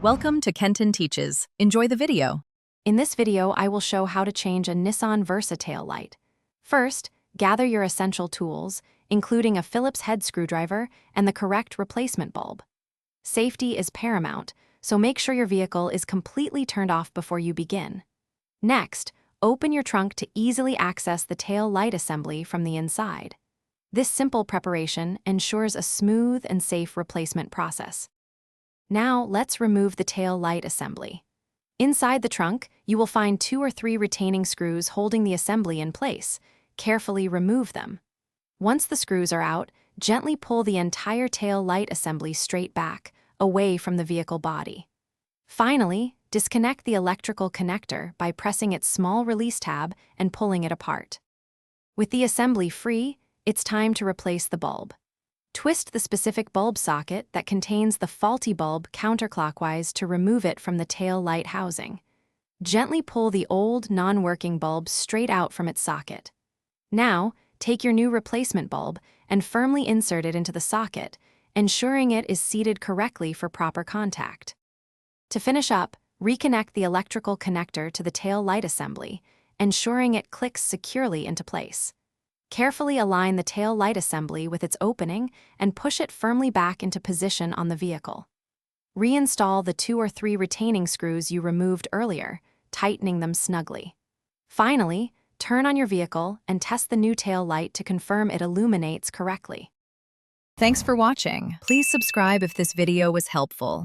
Welcome to Kenton Teaches. Enjoy the video. In this video, I will show how to change a Nissan Versa tail light. First, gather your essential tools, including a Phillips head screwdriver and the correct replacement bulb. Safety is paramount, so make sure your vehicle is completely turned off before you begin. Next, open your trunk to easily access the tail light assembly from the inside. This simple preparation ensures a smooth and safe replacement process. Now, let's remove the tail light assembly. Inside the trunk, you will find 2 or 3 retaining screws holding the assembly in place. Carefully remove them. Once the screws are out, gently pull the entire tail light assembly straight back, away from the vehicle body. Finally, disconnect the electrical connector by pressing its small release tab and pulling it apart. With the assembly free, it's time to replace the bulb. Twist the specific bulb socket that contains the faulty bulb counterclockwise to remove it from the tail light housing. Gently pull the old, non-working bulb straight out from its socket. Now, take your new replacement bulb and firmly insert it into the socket, ensuring it is seated correctly for proper contact. To finish up, reconnect the electrical connector to the tail light assembly, ensuring it clicks securely into place. Carefully align the tail light assembly with its opening and push it firmly back into position on the vehicle. Reinstall the 2 or 3 retaining screws you removed earlier, tightening them snugly. Finally, turn on your vehicle and test the new tail light to confirm it illuminates correctly. Thanks for watching. Please subscribe if this video was helpful.